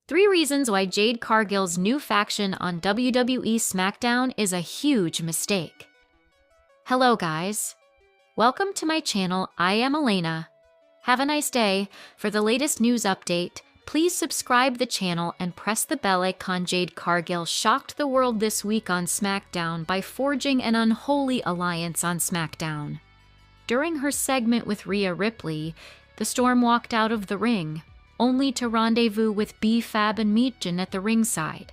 3 reasons why Jade Cargill's new faction on WWE SmackDown is a huge mistake. Hello guys. Welcome to my channel. I am Elena. Have a nice day. For the latest news update, please subscribe the channel and press the bell icon. Jade Cargill shocked the world this week on SmackDown by forging an unholy alliance on SmackDown. During her segment with Rhea Ripley, the Storm walked out of the ring, only to rendezvous with B-Fab and Michin at the ringside.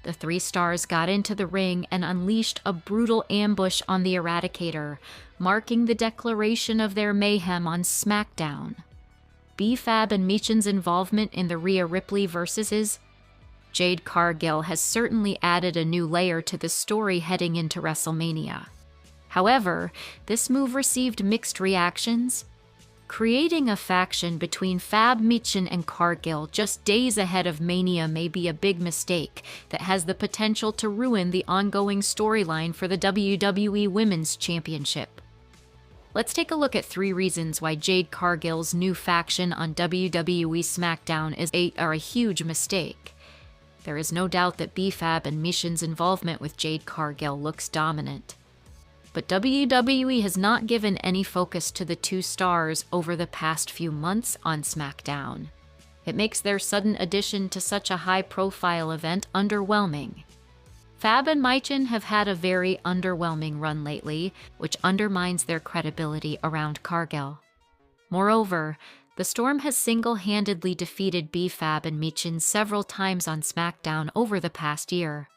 The 3 stars got into the ring and unleashed a brutal ambush on the Eradicator, marking the declaration of their mayhem on SmackDown. B-Fab and Michin's involvement in the Rhea Ripley versus Jade Cargill has certainly added a new layer to the story heading into WrestleMania. However, this move received mixed reactions. Creating a faction between Fab, Michin, and Cargill just days ahead of Mania may be a big mistake that has the potential to ruin the ongoing storyline for the WWE Women's Championship. Let's take a look at 3 reasons why Jade Cargill's new faction on WWE SmackDown is a huge mistake. There is no doubt that B-Fab and Michin's involvement with Jade Cargill looks dominant. But WWE has not given any focus to the 2 stars over the past few months on SmackDown. It makes their sudden addition to such a high-profile event underwhelming. Fab and Michin have had a very underwhelming run lately, which undermines their credibility around Cargill. Moreover, the Storm has single-handedly defeated B-Fab and Michin several times on SmackDown over the past year.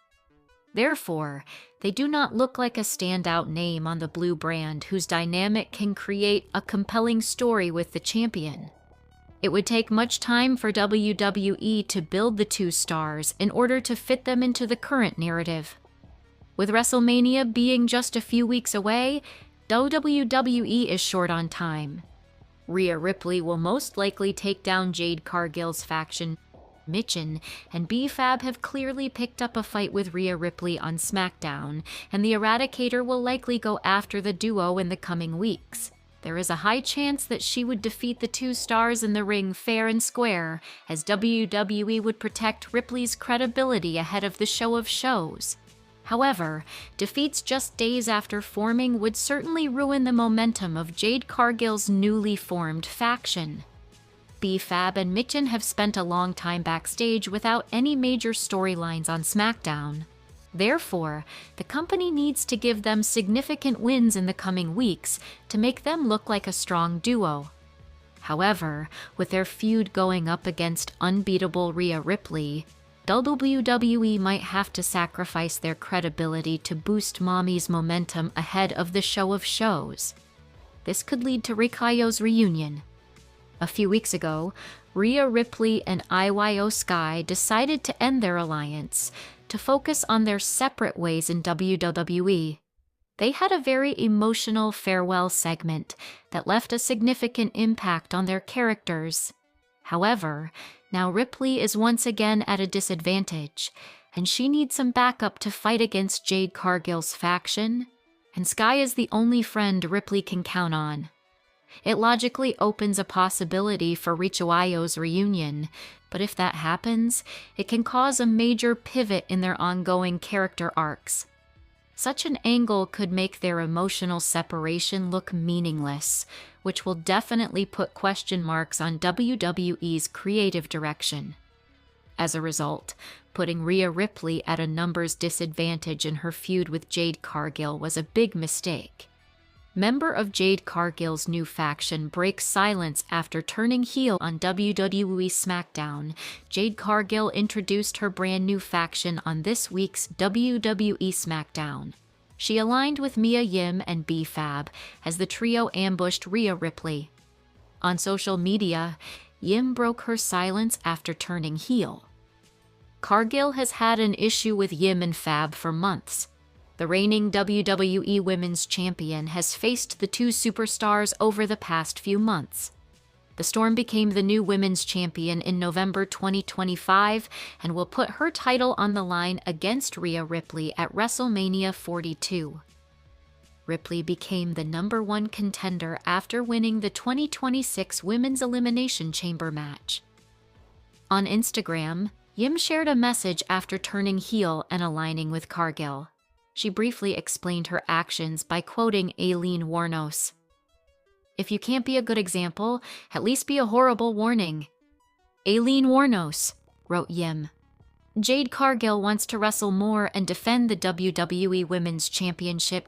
Therefore, they do not look like a standout name on the blue brand whose dynamic can create a compelling story with the champion. It would take much time for WWE to build the 2 stars in order to fit them into the current narrative. With WrestleMania being just a few weeks away, WWE is short on time. Rhea Ripley will most likely take down Jade Cargill's faction. Michin and B-Fab have clearly picked up a fight with Rhea Ripley on SmackDown, and the Eradicator will likely go after the duo in the coming weeks. There is a high chance that she would defeat the 2 stars in the ring fair and square, as WWE would protect Ripley's credibility ahead of the show of shows. However, defeats just days after forming would certainly ruin the momentum of Jade Cargill's newly formed faction. B-Fab and Michin have spent a long time backstage without any major storylines on SmackDown. Therefore, the company needs to give them significant wins in the coming weeks to make them look like a strong duo. However, with their feud going up against unbeatable Rhea Ripley, WWE might have to sacrifice their credibility to boost Mommy's momentum ahead of the show of shows. This could lead to Rikayo's reunion. A few weeks ago, Rhea Ripley and IYO Sky decided to end their alliance to focus on their separate ways in WWE. They had a very emotional farewell segment that left a significant impact on their characters. However, now Ripley is once again at a disadvantage, and she needs some backup to fight against Jade Cargill's faction, and Sky is the only friend Ripley can count on. It logically opens a possibility for Richoyo's reunion, but if that happens, it can cause a major pivot in their ongoing character arcs. Such an angle could make their emotional separation look meaningless, which will definitely put question marks on WWE's creative direction. As a result, putting Rhea Ripley at a numbers disadvantage in her feud with Jade Cargill was a big mistake. Member of Jade Cargill's new faction breaks silence after turning heel on WWE SmackDown. Jade Cargill introduced her brand new faction on this week's WWE SmackDown. She aligned with Mia Yim and B-Fab as the trio ambushed Rhea Ripley. On social media, Yim broke her silence after turning heel. Cargill has had an issue with Yim and Fab for months. The reigning WWE Women's Champion has faced the 2 superstars over the past few months. The Storm became the new Women's Champion in November 2025 and will put her title on the line against Rhea Ripley at WrestleMania 42. Ripley became the #1 contender after winning the 2026 Women's Elimination Chamber match. On Instagram, Yim shared a message after turning heel and aligning with Cargill. She briefly explained her actions by quoting Aileen Wuornos. "If you can't be a good example, at least be a horrible warning." Aileen Wuornos, wrote Yim. Jade Cargill wants to wrestle more and defend the WWE Women's Championship.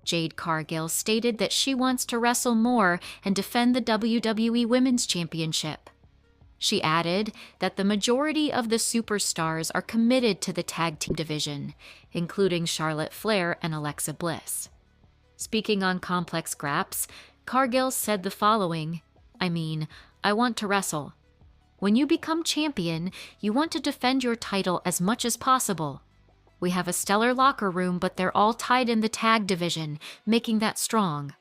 Jade Cargill stated that she wants to wrestle more and defend the WWE Women's Championship. She added that the majority of the superstars are committed to the tag team division, including Charlotte Flair and Alexa Bliss. Speaking on Complex Graps, Cargill said the following, I want to wrestle. When you become champion, you want to defend your title as much as possible. We have a stellar locker room, but they're all tied in the tag division, making that strong.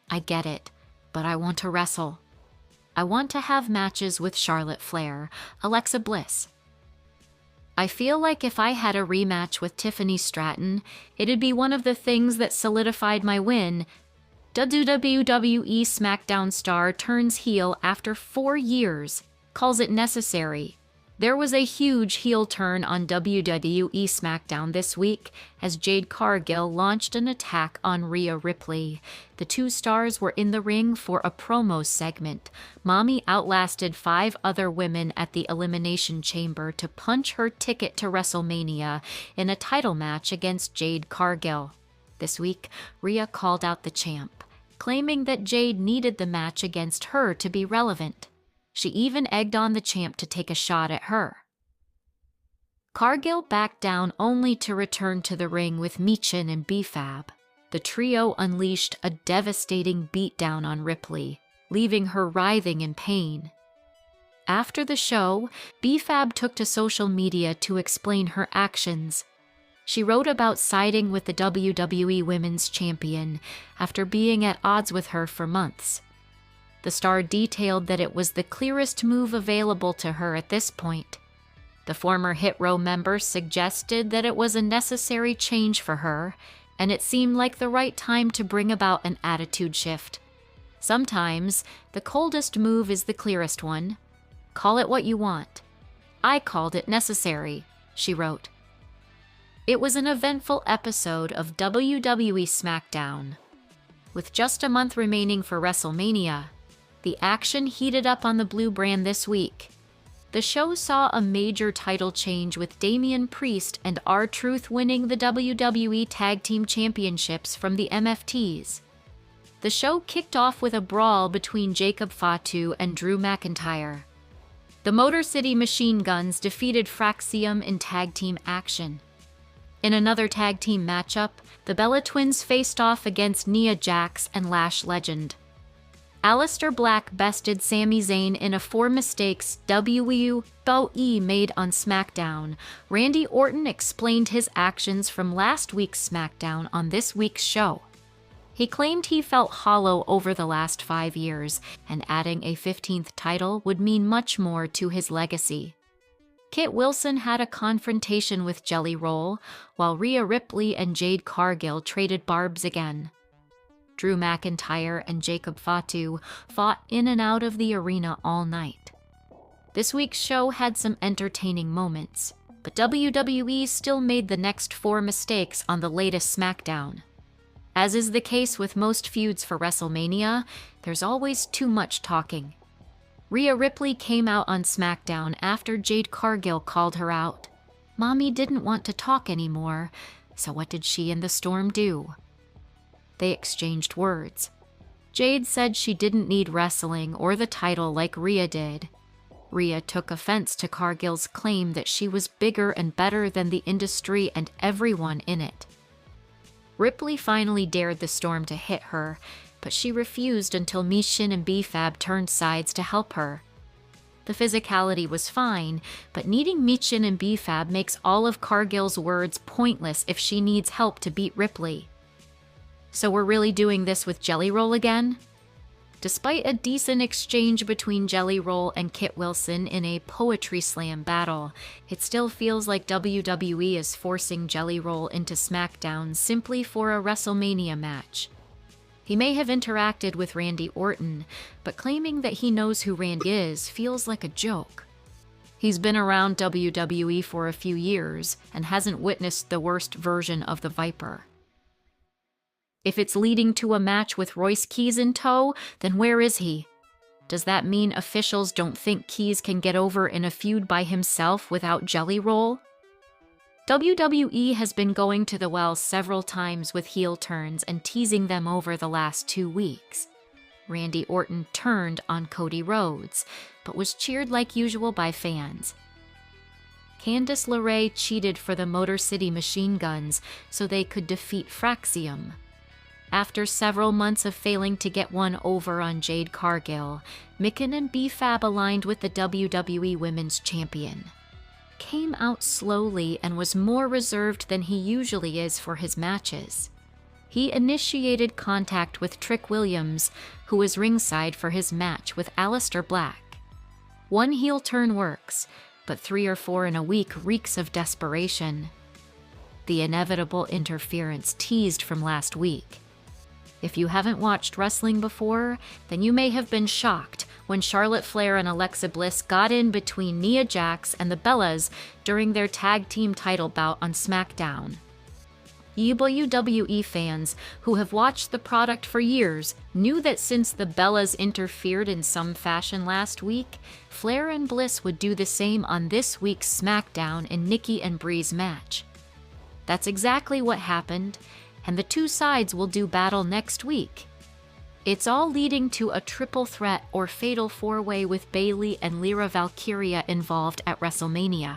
I get it, but I want to wrestle. I want to have matches with Charlotte Flair, Alexa Bliss. I feel like if I had a rematch with Tiffany Stratton, it'd be one of the things that solidified my win. WWE SmackDown star turns heel after 4 years, calls it necessary. There was a huge heel turn on WWE SmackDown this week as Jade Cargill launched an attack on Rhea Ripley. The two stars were in the ring for a promo segment. Mommy outlasted 5 other women at the Elimination Chamber to punch her ticket to WrestleMania in a title match against Jade Cargill. This week, Rhea called out the champ, claiming that Jade needed the match against her to be relevant. She even egged on the champ to take a shot at her. Cargill backed down only to return to the ring with Michin and B-Fab. The trio unleashed a devastating beatdown on Ripley, leaving her writhing in pain. After the show, B-Fab took to social media to explain her actions. She wrote about siding with the WWE Women's Champion after being at odds with her for months. The star detailed that it was the clearest move available to her at this point. The former Hit Row member suggested that it was a necessary change for her, and it seemed like the right time to bring about an attitude shift. Sometimes, the coldest move is the clearest one. Call it what you want. I called it necessary, she wrote. It was an eventful episode of WWE SmackDown. With just a month remaining for WrestleMania, the action heated up on the Blue brand this week. The show saw a major title change with Damian Priest and R-Truth winning the WWE Tag Team Championships from the MFTs. The show kicked off with a brawl between Jacob Fatu and Drew McIntyre. The Motor City Machine Guns defeated Fraxium in tag team action. In another tag team matchup, the Bella Twins faced off against Nia Jax and Lash Legend. Aleister Black bested Sami Zayn in a 4 mistakes WWE made on SmackDown. Randy Orton explained his actions from last week's SmackDown on this week's show. He claimed he felt hollow over the last 5 years, and adding a 15th title would mean much more to his legacy. Kit Wilson had a confrontation with Jelly Roll, while Rhea Ripley and Jade Cargill traded barbs again. Drew McIntyre and Jacob Fatu fought in and out of the arena all night. This week's show had some entertaining moments, but WWE still made the next 4 mistakes on the latest SmackDown. As is the case with most feuds for WrestleMania, there's always too much talking. Rhea Ripley came out on SmackDown after Jade Cargill called her out. Mommy didn't want to talk anymore, so what did she and the Storm do? They exchanged words. Jade said she didn't need wrestling or the title like Rhea did. Rhea took offense to Cargill's claim that she was bigger and better than the industry and everyone in it. Ripley finally dared the Storm to hit her, but she refused until Michin and B-Fab turned sides to help her. The physicality was fine, but needing Michin and B-Fab makes all of Cargill's words pointless if she needs help to beat Ripley. So we're really doing this with Jelly Roll again? Despite a decent exchange between Jelly Roll and Kit Wilson in a poetry slam battle, it still feels like WWE is forcing Jelly Roll into SmackDown simply for a WrestleMania match. He may have interacted with Randy Orton, but claiming that he knows who Randy is feels like a joke. He's been around WWE for a few years and hasn't witnessed the worst version of the Viper. If it's leading to a match with Royce Keys in tow, then where is he? Does that mean officials don't think Keys can get over in a feud by himself without Jelly Roll? WWE has been going to the well several times with heel turns and teasing them over the last 2 weeks. Randy Orton turned on Cody Rhodes, but was cheered like usual by fans. Candice LeRae cheated for the Motor City Machine Guns so they could defeat Fraxium. After several months of failing to get one over on Jade Cargill, Mickin and B-Fab aligned with the WWE Women's Champion. Came out slowly and was more reserved than he usually is for his matches. He initiated contact with Trick Williams, who was ringside for his match with Aleister Black. One heel turn works, but 3 or 4 in a week reeks of desperation. The inevitable interference teased from last week. If you haven't watched wrestling before, then you may have been shocked when Charlotte Flair and Alexa Bliss got in between Nia Jax and the Bellas during their tag team title bout on SmackDown. WWE fans who have watched the product for years knew that since the Bellas interfered in some fashion last week, Flair and Bliss would do the same on this week's SmackDown in Nikki and Bree's match. That's exactly what happened, and the two sides will do battle next week. It's all leading to a triple threat or fatal 4-way with Bayley and Lyra Valkyria involved at WrestleMania.